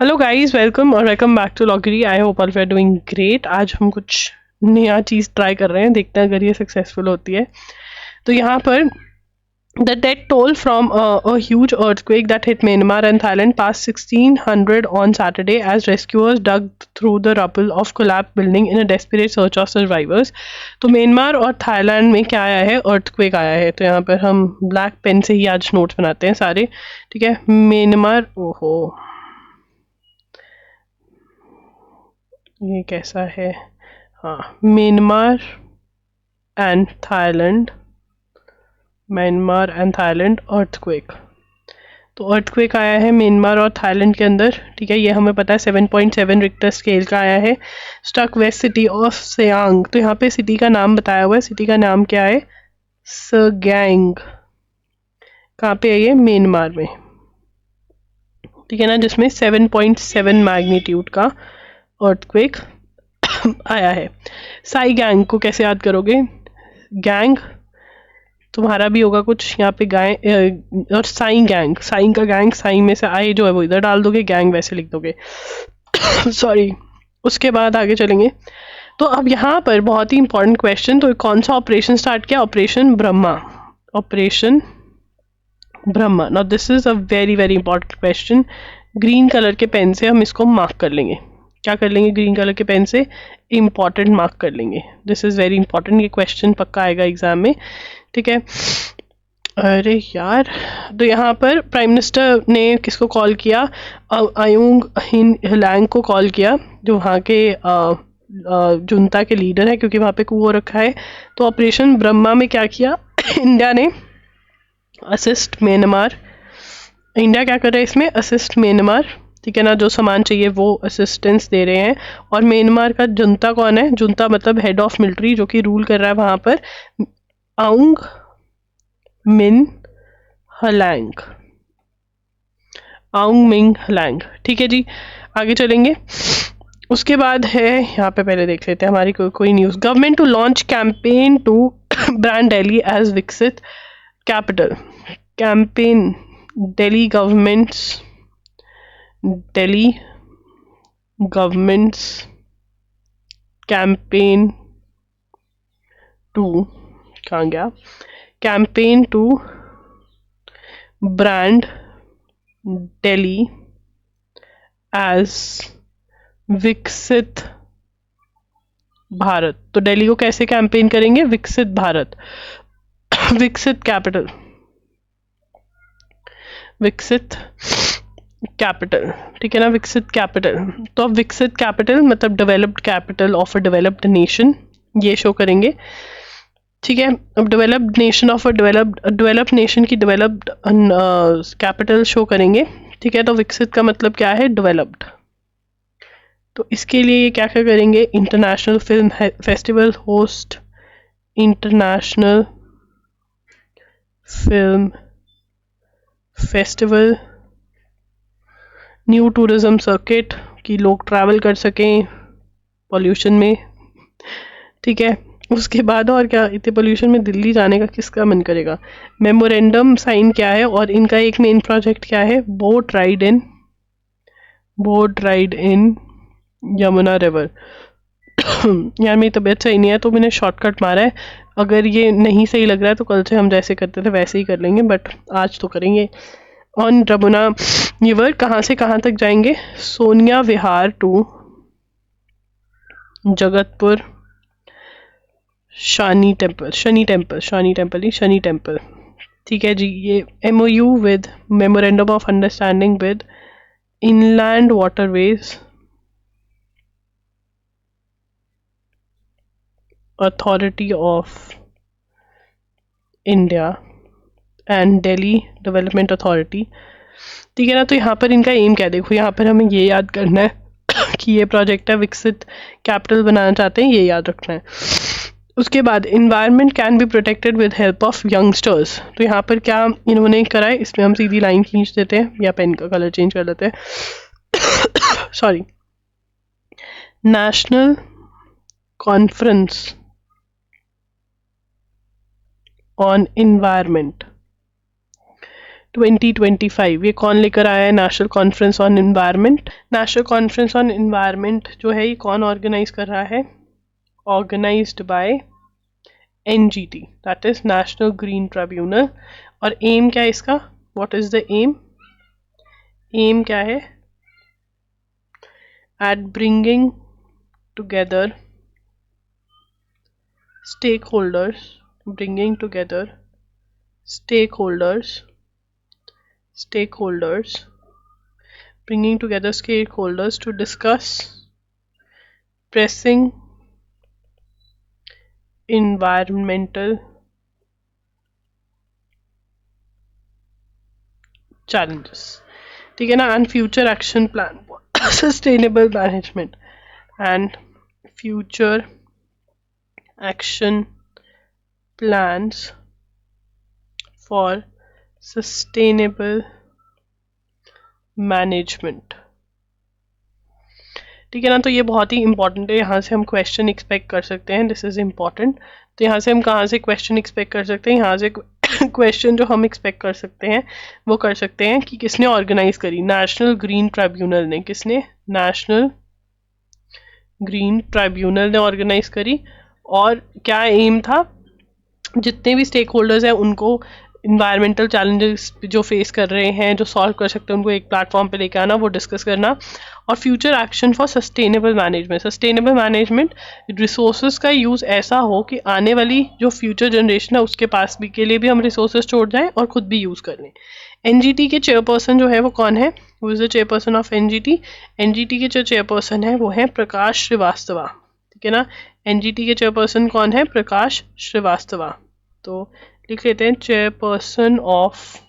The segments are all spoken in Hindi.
Hello guys, welcome back to लॉगरी। I hope all we are doing great. आज हम कुछ नया चीज़ ट्राई कर रहे हैं, देखते हैं अगर ये सक्सेसफुल होती है। तो यहाँ पर the death toll from a huge earthquake that hit Myanmar and Thailand past 1600 on Saturday as rescuers dug through the rubble of collapsed building in a desperate search of survivors। तो म्यांमार और थाईलैंड में क्या आया है? अर्थक्वेक आया है। तो यहाँ पर हम ब्लैक पेन से ही आज नोट्स बनाते हैं सारे, ठीक है। म्यांमार, ओहो ये कैसा है? हाँ, म्यांमार एंड थाईलैंड अर्थक्वेक। तो अर्थक्वेक आया है म्यांमार और थाईलैंड के अंदर, ठीक है। ये हमें पता है 7.7 रिक्टर स्केल का आया है। Stuck west city of Siang. तो यहाँ पे सिटी का नाम बताया हुआ है। सिटी का नाम क्या है? सगैंग। कहाँ पे है ये? म्यांमार में, ठीक है ना, जिसमें 7.7 मैग्नीट्यूड का अर्थक्वेक आया है। साई गैंग को कैसे याद करोगे? गैंग तुम्हारा भी होगा कुछ यहाँ पे गाय और साई गैंग, साई का गैंग, साई में से आई जो है वो इधर डाल दोगे, गैंग वैसे लिख दोगे। सॉरी। उसके बाद आगे चलेंगे। तो अब यहाँ पर बहुत ही इंपॉर्टेंट क्वेश्चन। तो कौन सा ऑपरेशन स्टार्ट किया? Operation Brahma. Operation Brahma. Now this is a very very important question. Green colour के पेन से हम इसको मार्क कर लेंगे। क्या कर लेंगे? ग्रीन कलर के पेन से इम्पॉर्टेंट मार्क कर लेंगे। This is very important. ये क्वेश्चन पक्का आएगा एग्जाम में, ठीक है। अरे यार, तो यहाँ पर प्राइम मिनिस्टर ने किसको कॉल किया? आयुंग हिलांग को कॉल किया, जो वहाँ के जुनता के लीडर है, क्योंकि वहाँ पे coup हो रखा है। तो ऑपरेशन ब्रह्मा में क्या किया? इंडिया ने असिस्ट म्यांमार। इंडिया क्या कर रहा है इसमें? असिस्ट म्यांमार, ठीक है ना। जो सामान चाहिए वो असिस्टेंस दे रहे हैं। और म्यांमार का जुनता कौन है? जुनता मतलब हेड ऑफ मिलिट्री, जो कि रूल कर रहा है वहाँ पर, आउंग मिन हलैंग। आउंग मिंग हलैंग, ठीक है जी। आगे चलेंगे। उसके बाद है, यहाँ पे पहले देख लेते हैं हमारी कोई news. Government to launch campaign to brand Delhi as विकसित capital. Campaign Delhi government's campaign to, कहाँ गया? Campaign to brand Delhi as विकसित भारत। तो दिल्ली को कैसे कैंपेन करेंगे? विकसित भारत। विकसित कैपिटल, विकसित कैपिटल, ठीक है ना, विकसित कैपिटल। तो अब विकसित कैपिटल मतलब developed capital of a developed nation, ये शो करेंगे, ठीक है। अब developed nation of a developed nation की डेवलप्ड कैपिटल शो करेंगे, ठीक है। तो विकसित का मतलब क्या है? डेवलप्ड। तो इसके लिए क्या क्या करेंगे? International film festival host, international film festival, new tourism circuit कि लोग ट्रैवल कर सकें पॉल्यूशन में, ठीक है। उसके बाद और क्या? इतने पॉल्यूशन में दिल्ली जाने का किसका मन करेगा? मेमोरेंडम साइन क्या है? और इनका एक मेन प्रोजेक्ट क्या है? Boat ride in Yamuna river. यार मेरी तबीयत सही नहीं है तो मैंने शॉर्टकट मारा है। अगर ये नहीं सही लग रहा है तो कल से हम जैसे करते थे वैसे ही कर लेंगे, बट आज तो करेंगे। ऑन यमुना रिवर कहाँ से कहाँ तक जाएंगे? सोनिया विहार टू जगतपुर शनि टेम्पल, ठीक है जी। ये MOU with memorandum of understanding with inland waterways authority of India and Delhi development authority, ठीक है ना। तो यहाँ पर इनका एम क्या है? देखो यहाँ पर हमें ये याद करना है कि ये प्रोजेक्ट है, विकसित कैपिटल बनाना चाहते हैं, ये याद रखना है। उसके बाद environment can be protected with help of youngsters. तो यहाँ पर क्या इन्होंने करा है? इसमें हम सीधी लाइन खींच देते हैं या पेन का कलर चेंज कर लेते हैं। Sorry. National conference on environment 2025। ये कौन लेकर आया है? National conference on environment. National conference on environment जो है ये कौन ऑर्गेनाइज कर रहा है? Organised by NGT, that is national green tribunal. और एम क्या है इसका? What is the aim? Aim क्या है? At bringing together stakeholders, bringing together stakeholders, bringing together stakeholders to discuss pressing environmental challenges, ठीक है ना? and future action plan for sustainable management and future action plans for sustainable management, ठीक है ना? तो ये बहुत ही इंपॉर्टेंट है, यहाँ से हम क्वेश्चन एक्सपेक्ट कर सकते हैं, दिस इज इम्पॉर्टेंट। तो यहाँ से हम कहाँ से क्वेश्चन एक्सपेक्ट कर सकते हैं? यहाँ से क्वेश्चन जो हम एक्सपेक्ट कर सकते हैं वो कर सकते हैं कि किसने ऑर्गेनाइज करी? नेशनल ग्रीन ट्रिब्यूनल ने। किसने? नेशनल ग्रीन ट्रिब्यूनल ने ऑर्गेनाइज करी। और क्या एम था? जितने भी स्टेक होल्डर्स हैं उनको इन्वायरमेंटल चैलेंजेस जो फेस कर रहे हैं, जो सॉल्व कर सकते हैं, उनको एक प्लेटफॉर्म पे लेके आना, वो डिस्कस करना। और future action for sustainable management. Sustainable management resources का यूज़ ऐसा हो कि आने वाली जो फ्यूचर जनरेशन है उसके पास भी के लिए भी हम रिसोर्सेज छोड़ जाएं और खुद भी यूज़ कर लें। NGT के चेयरपर्सन जो है वो कौन है? वो is the chairperson of NGT। NGT के जो चेयरपर्सन है वो है प्रकाश श्रीवास्तवा, ठीक है ना? NGT के चेयरपर्सन कौन है? प्रकाश श्रीवास्तवा। तो लिख लेते हैं चेयरपर्सन ऑफ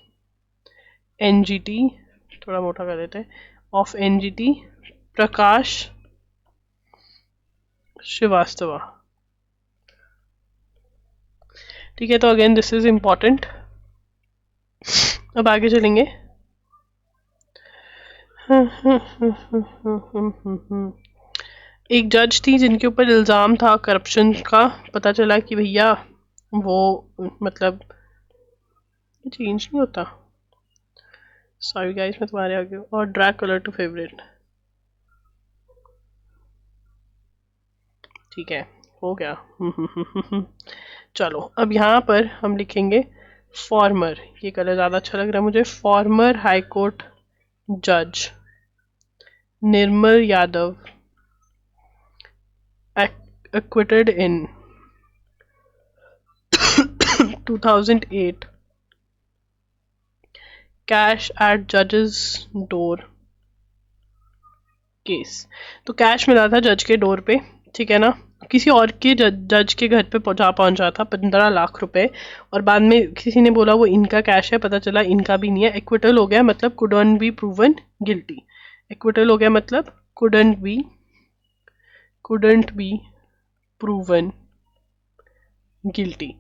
NGT, थोड़ा मोटा कर देते हैं, ऑफ NGT प्रकाश श्रीवास्तवा, ठीक है? तो अगेन दिस इज इम्पॉर्टेंट। अब आगे चलेंगे। एक जज थी जिनके ऊपर इल्ज़ाम था करप्शन का। पता चला कि भैया वो मतलब चेंज नहीं होता, सॉरी गाइस मैं तुम्हारे आगे। और ड्रैग कलर टू फेवरेट, ठीक है, हो गया। चलो अब यहाँ पर हम लिखेंगे फॉर्मर, ये कलर ज़्यादा अच्छा लग रहा है मुझे। फॉर्मर हाई कोर्ट जज Nirmal Yadav acquitted in 2008 cash at जजेस डोर केस। तो कैश मिला था जज के डोर पे, ठीक है ना? किसी और के जज के घर पे पहुंचा था 15 लाख रुपए, और बाद में किसी ने बोला वो इनका कैश है, पता चला इनका भी नहीं है। एक्विटल हो गया, मतलब couldn't B proven guilty. Acquittal हो गया मतलब कुडंट बी प्रूवन गिल्टी।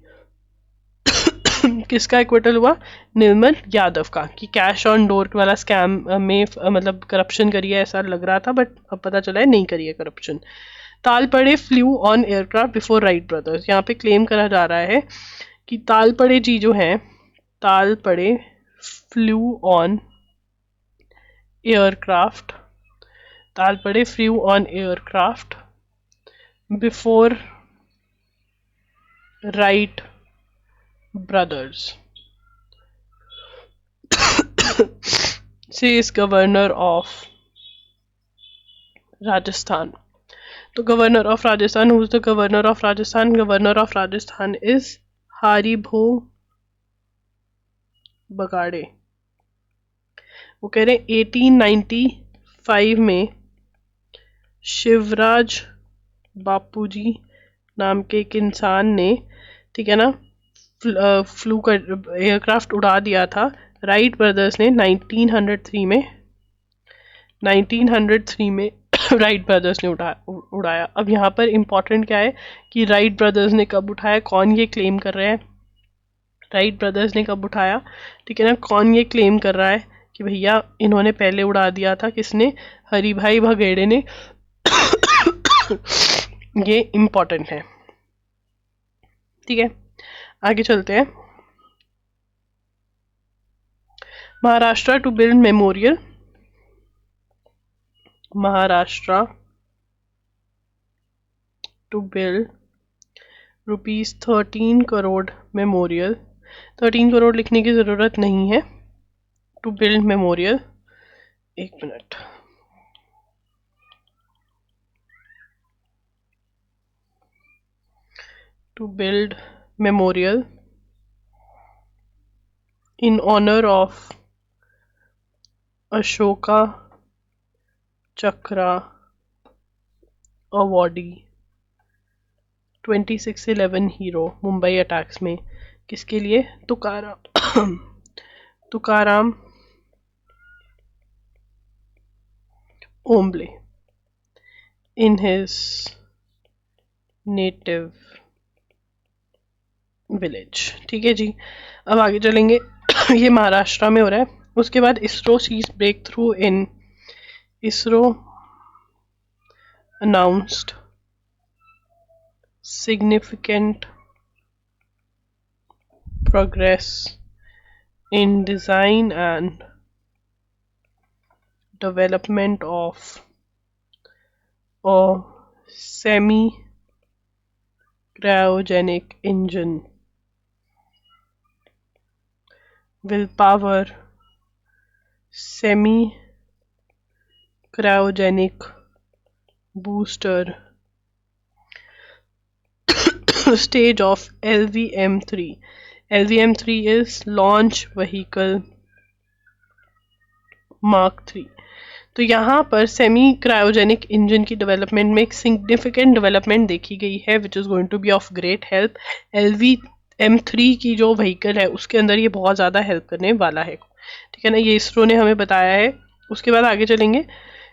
किसका एक्विटल हुआ? निर्मल यादव का, कि कैश ऑन डोर वाला स्कैम में मतलब करप्शन करी है ऐसा लग रहा था, बट अब पता चला है नहीं करी है corruption. Talpade flu on aircraft before Wright brothers. यहाँ पे क्लेम करा जा रहा है कि तालपड़े जी जो हैं, Talpade flu on aircraft, Talpade flu on aircraft before right brothers, says governor of Rajasthan. तो governor of Rajasthan, who is the governor of Rajasthan? Governor of Rajasthan is हरिभो बगाड़े। वो कह रहे 1895 में शिवराज बापूजी नाम के एक इंसान ने, ठीक है ना, फ्लू का एयरक्राफ्ट उड़ा दिया था। राइट ब्रदर्स ने 1903 में राइट ब्रदर्स ने उड़ाया। अब यहाँ पर इंपॉर्टेंट क्या है कि राइट ब्रदर्स ने कब उठाया, कौन ये क्लेम कर रहा है? राइट ब्रदर्स ने कब उठाया, ठीक है ना? कौन ये क्लेम कर रहा है कि भैया इन्होंने पहले उड़ा दिया था? किसने? हरिभाई भगेड़े ने। ये इंपॉर्टेंट है, ठीक है? आगे चलते हैं। Maharashtra to build memorial, Maharashtra to build ₹13 crore memorial. 13 crore लिखने की ज़रूरत नहीं है, टू बिल्ड मेमोरियल। एक minute, to build memorial in honor of Ashoka Chakra awardee 26/11 hero Mumbai attacks में। किसके लिए? Tukaram Tukaram Omble in his native village। ठीक है जी, अब आगे चलेंगे। ये महाराष्ट्र में हो रहा है। उसके बाद ISRO sees breakthrough in, ISRO announced significant progress in design and development of a semi cryogenic engine will power semi cryogenic booster stage of LVM-3। LVM-3 is launch vehicle Mark 3। तो यहाँ पर सेमी क्रायोजेनिक इंजन की डेवलपमेंट में एक सिग्निफिकेंट डेवलपमेंट देखी गई है which is going to be of great help. LVM-3 की जो व्हीकल है उसके अंदर ये बहुत ज़्यादा हेल्प करने वाला है। ठीक है ना, ये इसरो ने हमें बताया है। उसके बाद आगे चलेंगे,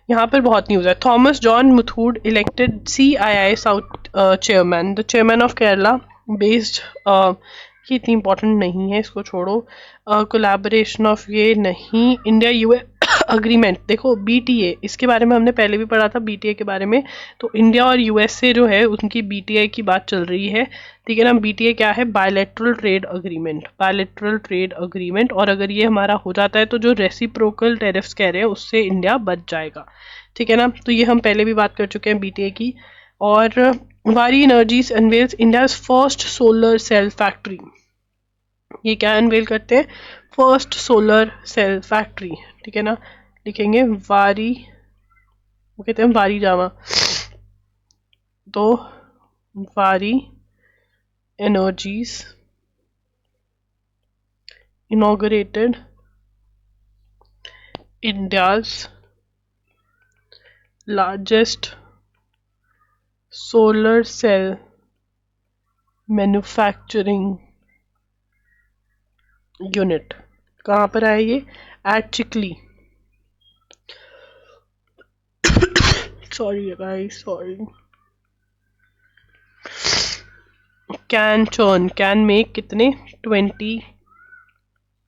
यहाँ पर बहुत न्यूज़ है। Thomas John Muthoot elected CII south chairman, the chairman of Kerala based, ये इतनी इंपॉर्टेंट नहीं है, इसको छोड़ो। कोलैबोरेशन ऑफ ये नहीं, इंडिया US अग्रीमेंट। देखो BTA, इसके बारे में हमने पहले भी पढ़ा था BTA के बारे में। तो इंडिया और US से जो है उनकी BTA की बात चल रही है। ठीक है ना, BTA क्या है? Bilateral trade agreement, bilateral trade agreement. और अगर ये हमारा हो जाता है तो जो रेसिप्रोकल टैरिफ्स कह रहे हैं उससे इंडिया बच जाएगा। ठीक है ना, तो ये हम पहले भी बात कर चुके हैं BTA की। और Waaree energies unveils India's first solar cell factory. ये क्या अनवेल करते हैं? First solar cell factory. ठीक है ना, लिखेंगे वारी, वो कहते हैं वारी जावा, तो Waaree energies inaugurated India's largest solar cell manufacturing unit. कहाँ पर आया ये? At Chikhli. Sorry guys, sorry. Can churn, can make कितने? 20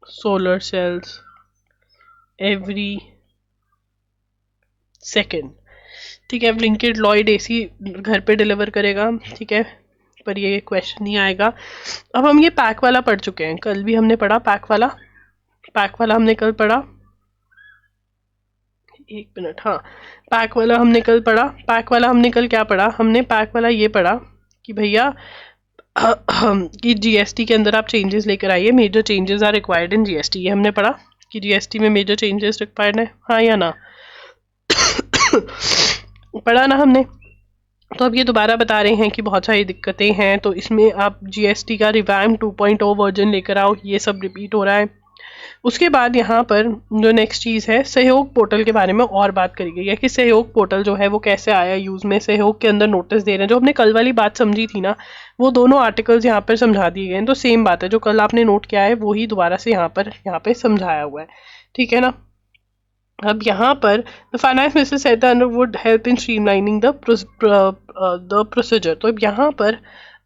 सोलर सेल्स एवरी सेकेंड। ठीक है, ब्लिंकिट लॉयड AC घर पे डिलीवर करेगा। ठीक है, पर ये क्वेश्चन नहीं आएगा। अब हम ये पैक वाला पढ़ चुके हैं, कल भी हमने पढ़ा पैक वाला। पैक वाला हमने कल पढ़ा, एक मिनट, हाँ, पैक वाला हमने कल पढ़ा। पैक वाला हमने कल क्या पढ़ा? हमने पैक वाला ये पढ़ा कि भैया कि GST के अंदर आप चेंजेस लेकर आइए, major changes are required in GST। ये हमने पढ़ा कि GST में मेजर चेंजेस रिक्वायर्ड है, हाँ या ना? पढ़ा ना हमने? तो अब ये दोबारा बता रहे हैं कि बहुत सारी दिक्कतें हैं, तो इसमें आप GST का रिवैम्प 2.0 वर्जन लेकर आओ। ये सब रिपीट हो रहा है। उसके बाद यहाँ पर जो नेक्स्ट चीज़ है, सहयोग पोर्टल के बारे में और बात करी गई है कि सहयोग पोर्टल जो है वो कैसे आया यूज़ में। सहयोग के अंदर नोटिस दे रहे हैं, जो हमने कल वाली बात समझी थी ना, वो दोनों आर्टिकल्स यहाँ पर समझा दिए गए हैं। तो सेम बात है, जो कल आपने नोट किया है वही दोबारा से यहाँ पे समझाया हुआ है। ठीक है ना, अब यहाँ पर the finance minister said the under root help in streamlining the procedure. तो अब यहाँ पर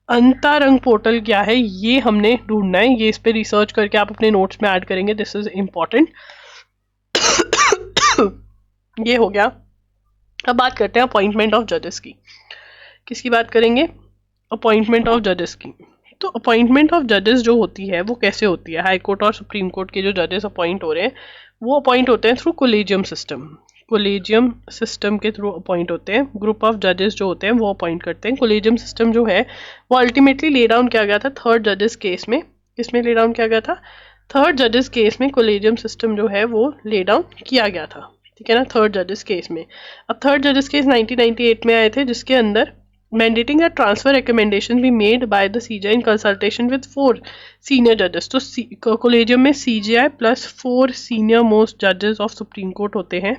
अंतरंग पोर्टल क्या है ये हमने ढूंढना है। ये इस पे रिसर्च करके आप अपने नोट्स में ऐड करेंगे, दिस इज इम्पॉर्टेंट। ये हो गया। अब बात करते हैं अपॉइंटमेंट ऑफ जजेस की। किसकी बात करेंगे? अपॉइंटमेंट ऑफ जजेस की। तो अपॉइंटमेंट ऑफ जजेस जो होती है वो कैसे होती है, हाई कोर्ट और सुप्रीम कोर्ट के जो जजेस अपॉइंट हो रहे हैं वो अपॉइंट होते हैं through collegium system. Collegium system के थ्रू अपॉइंट होते हैं, ग्रुप ऑफ जजेस जो होते हैं वो अपॉइंट करते हैं। कोलेजियम सिस्टम जो है वो अल्टीमेटली ले डाउन किया गया था थर्ड जजेस केस में। किसमें ले डाउन किया गया था? थर्ड जजेस केस में कोलेजियम सिस्टम जो है वो ले डाउन किया गया था, ठीक है ना, थर्ड जजेस केस में। अब थर्ड जजेस केस 1998 में आए थे, जिसके अंदर mandating that transfer recommendation be made by the CJI in consultation with 4 senior judges। तो कोलेजियम में CJI प्लस 4 सीनियर मोस्ट जजेस ऑफ सुप्रीम कोर्ट होते हैं,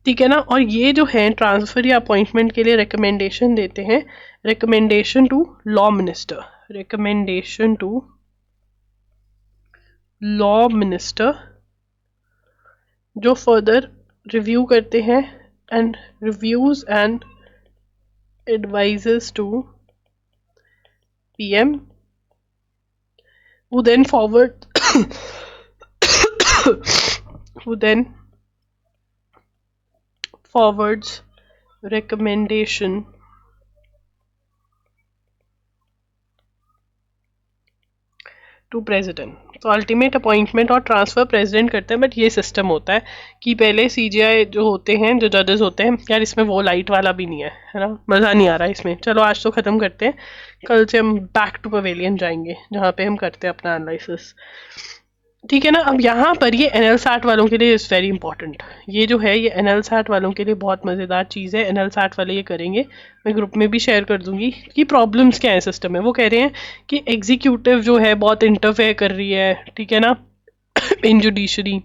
ठीक है ना। और ये जो है ट्रांसफर या अपॉइंटमेंट के लिए रिकमेंडेशन देते हैं, recommendation to law minister, recommendation to law minister, जो फर्दर रिव्यू करते हैं and reviews and advises to PM, who then forwards recommendation to president. तो अल्टीमेट अपॉइंटमेंट और ट्रांसफर प्रेसिडेंट करते हैं, बट ये सिस्टम होता है कि पहले सीजीआई जो होते हैं, जो जजेस होते हैं, यार इसमें वो लाइट वाला भी नहीं है ना, मज़ा नहीं आ रहा है इसमें। चलो आज तो ख़त्म करते हैं, कल से हम बैक टू पवेलियन जाएंगे जहाँ पे हम करते हैं अपना एनालिसिस, ठीक है ना। अब यहाँ पर ये NLSAT वालों के लिए इज़ वेरी इंपॉर्टेंट, ये जो है ये NLSAT वालों के लिए बहुत मज़ेदार चीज़ है। NLSAT वाले ये करेंगे, मैं ग्रुप में भी शेयर कर दूंगी कि प्रॉब्लम्स क्या है सिस्टम में। वो कह रहे हैं कि एग्जीक्यूटिव जो है बहुत इंटरफेयर कर रही है, ठीक है ना, इन जुडिशरी।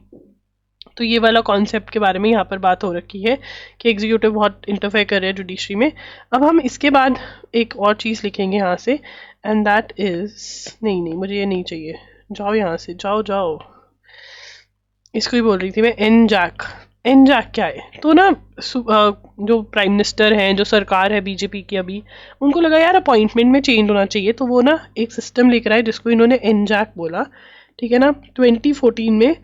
तो ये वाला कॉन्सेप्ट के बारे में यहाँ पर बात हो रखी है कि एग्जीक्यूटिव बहुत इंटरफेयर कर रहे हैं जुडिशरी में। अब हम इसके बाद एक और चीज़ लिखेंगे यहाँ से, एंड दैट इज़, नहीं मुझे ये नहीं चाहिए, जाओ यहाँ से, जाओ। इसको ही बोल रही थी मैं, एनजैक। एनजैक क्या है? तो ना जो प्राइम मिनिस्टर हैं, जो सरकार है बीजेपी की अभी, उनको लगा यार अपॉइंटमेंट में चेंज होना चाहिए, तो वो ना एक सिस्टम लेकर आए जिसको इन्होंने एनजैक बोला, ठीक है ना। 2014 में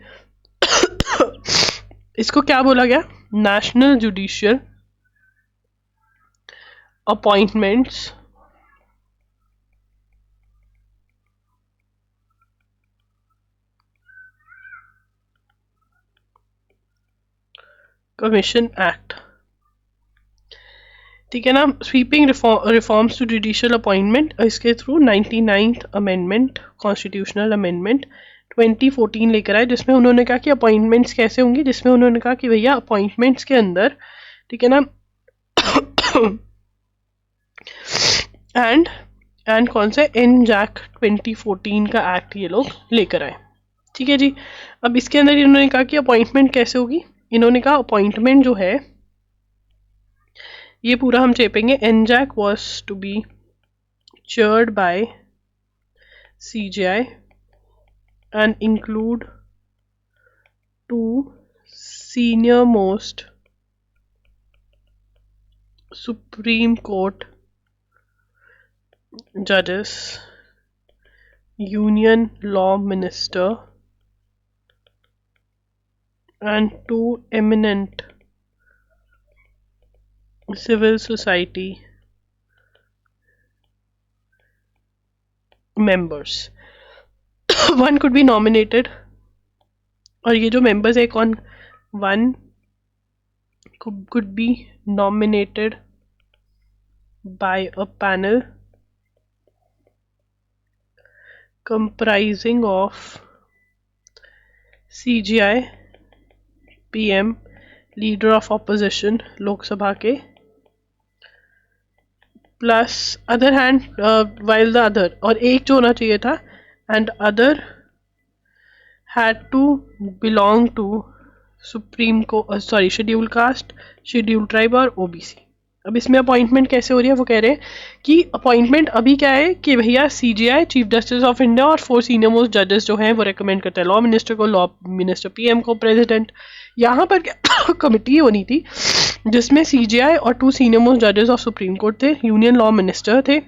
इसको क्या बोला गया? National judicial appointments commission act, ठीक है ना। Sweeping reforms to judicial appointment, इसके through 99th amendment, constitutional amendment 2014 लेकर आए, जिसमें उन्होंने कहा कि अपॉइंटमेंट्स कैसे होंगी, जिसमें उन्होंने कहा कि भैया अपॉइंटमेंट्स के अंदर, ठीक है ना, एंड कौन सा एनजैक 2014 का एक्ट ये लोग लेकर आए, ठीक है जी। अब इसके अंदर इन्होंने कहा कि अपॉइंटमेंट कैसे होगी। इन्होंने कहा अपॉइंटमेंट जो है ये पूरा हम चेपेंगे, NJAC was to be chaired by CJI and include 2 senior most Supreme Court judges, Union Law Minister, and 2 eminent civil society members। One could be nominated, और ये जो members है कौन, one could be nominated by a panel comprising of CJI, PM, leader of opposition Lok Sabha के, plus other hand while the other, और एक जो होना चाहिए था, and other had to belong to supreme को शेड्यूल कास्ट, शेड्यूल ट्राइब और OBC। अब इसमें अपॉइंटमेंट कैसे हो रही है? वो कह रहे हैं कि अपॉइंटमेंट अभी क्या है कि भैया CJI, chief justice of India, और 4 सीनियर मोस्ट जजेस जो हैं वो रेकमेंड करते हैं लॉ मिनिस्टर को, लॉ मिनिस्टर PM को, प्रेसिडेंट। यहाँ पर क्या कमिटी होनी थी जिसमें CJI और 2 सीनियर मोस्ट जजेस ऑफ सुप्रीम कोर्ट थे, यूनियन लॉ मिनिस्टर थे,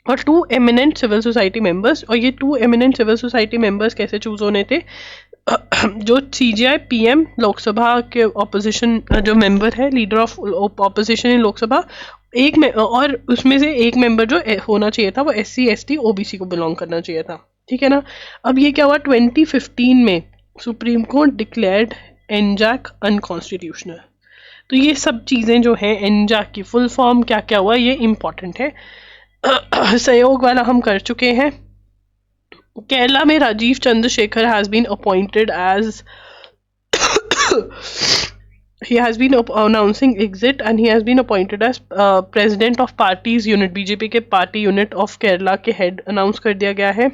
और 2 एमिनेंट सिविल सोसाइटी मेंबर्स। और ये 2 एमिनेंट सिविल सोसाइटी मेंबर्स कैसे चूज होने थे? जो CJI, PM, लोकसभा के ऑपोजिशन जो मेंबर है, लीडर ऑफ ऑपोजिशन इन लोकसभा, और उसमें से एक मेंबर जो होना चाहिए था वो SC ST OBC को बिलोंग करना चाहिए था, ठीक है ना। अब ये क्या हुआ, 2015 में सुप्रीम कोर्ट डिक्लेयर्ड एनजैक अनकॉन्स्टिट्यूशनल। तो ये सब चीज़ें जो हैं, एनजैक की फुल फॉर्म क्या क्या हुआ ये इम्पॉर्टेंट है। सहयोग वाला हम कर चुके हैं। केरला में Rajeev Chandrasekhar has been appointed as he has been announcing exit and he has been appointed as president of parties unit, BJP के पार्टी यूनिट ऑफ केरला के हेड अनाउंस कर दिया गया है।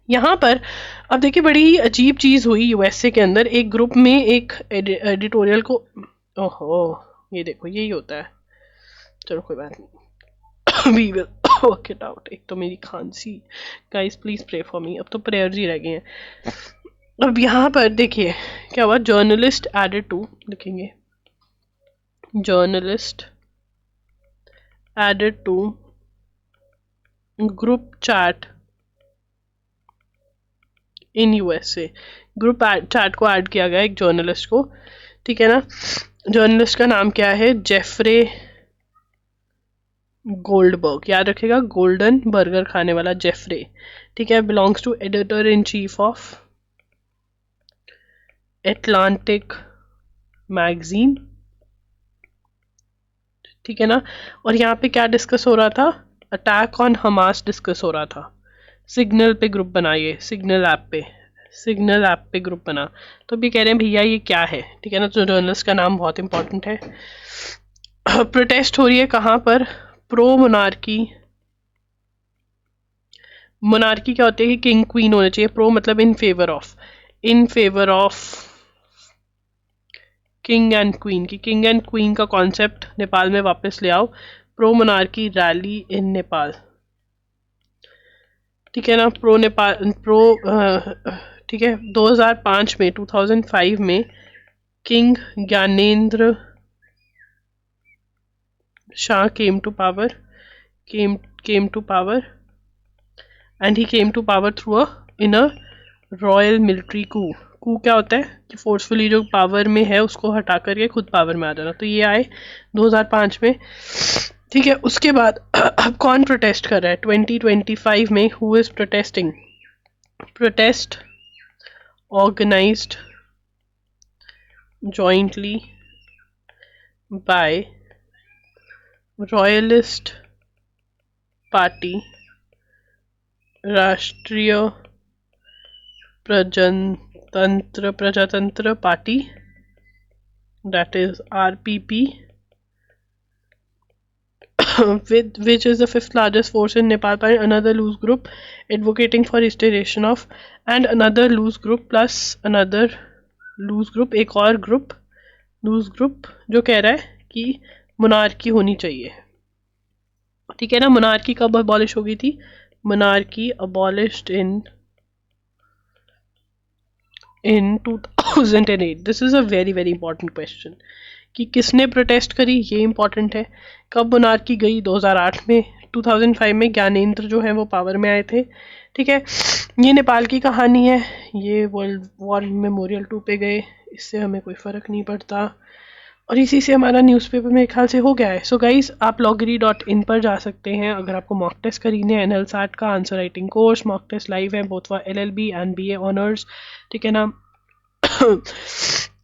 यहाँ पर अब देखिए बड़ी ही अजीब चीज हुई यूएसए के अंदर। एक ग्रुप में एक एडिटोरियल को, ओहो ये देखो यही होता है, चलो कोई बात नहीं, we will work it out. एक तो मेरी खांसी, guys please pray for me, अब तो प्रेयर्स ही रह गई हैं। अब यहाँ पर देखिए क्या हुआ, जर्नलिस्ट एडेड टू, लिखेंगे journalist added to group chat in USA. Group chat को ऐड किया गया एक जर्नलिस्ट को, ठीक है ना। जर्नलिस्ट का नाम क्या है, जेफरे गोल्डबर्ग, याद रखिएगा, गोल्डन बर्गर खाने वाला जेफरे, ठीक है। Belongs to editor in chief of Atlantic magazine, ठीक है ना। और यहाँ पे क्या डिस्कस हो रहा था, अटैक ऑन हमास डिस्कस हो रहा था। सिग्नल पे ग्रुप बनाइए, सिग्नल ऐप पे ग्रुप बना। तो भी कह रहे हैं भैया ये क्या है, ठीक है ना। तो जर्नलिस्ट का नाम बहुत इंपॉर्टेंट है। प्रोटेस्ट हो रही है कहाँ पर, प्रो मोनार्की। मोनार्की क्या होती है कि किंग क्वीन होने चाहिए, प्रो मतलब in favour of king and queen की, किंग एंड क्वीन का कॉन्सेप्ट नेपाल में वापस ले आओ। प्रो मोनार्की रैली इन नेपाल, ठीक है ना। प्रो नेपाल ठीक है। 2005 में king Gyanendra Shah came to power and he came to power through in a royal military coup क्या होता है कि फोर्सफुली जो पावर में है उसको हटा करके खुद पावर में आ जाना। तो ये आए 2005 में, ठीक है। उसके बाद अब कौन प्रोटेस्ट कर रहा है 2025 में, who is protesting, protest organized jointly by royalist party, Rashtriya Prajatantra party, that is RPP, which is the 5th largest force in Nepal, by another loose group advocating for restoration of, and another loose group plus another loose group, एक और ग्रुप लूज ग्रुप जो कह रहा है कि मोनार्की होनी चाहिए, ठीक है ना। मोनार्की कब अबॉलिश हो गई थी, monarchy abolished in 2008। This is a very very important question कि किसने प्रोटेस्ट करी, ये इंपॉर्टेंट है। कब मोनार्की गई, 2008 में। 2005 में ज्ञानेंद्र जो है वो पावर में आए थे, ठीक है। ये नेपाल की कहानी है, ये वर्ल्ड वॉर मेमोरियल 2 पे गए, इससे हमें कोई फ़र्क नहीं पड़ता। और इसी से हमारा न्यूज़पेपर मेरे ख्याल से हो गया है। सो गाइस आप loggery.in पर जा सकते हैं अगर आपको मॉक टेस्ट करीने हैं। NLSAT का answer writing course mock test live है, both for LLB and BA honours, ठीक है ना।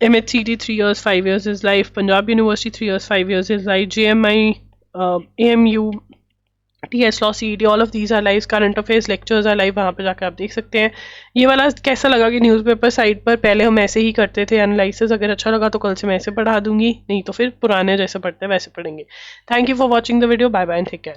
MHCT 3 years 5 years is live, Punjab University 3 years 5 years is live, JMI, AMU, TS Law, CET, all of these are live, current affairs lectures are live, वहाँ पे जाकर आप देख सकते हैं। ये वाला कैसा लगा कि न्यूज़पेपर साइट पर पहले हम ऐसे ही करते थे एनालिसिस, अगर अच्छा लगा तो कल से मैं ऐसे पढ़ा दूंगी, नहीं तो फिर पुराने जैसे पढ़ते हैं वैसे पढ़ेंगे। Thank you for watching the video, bye bye and take care.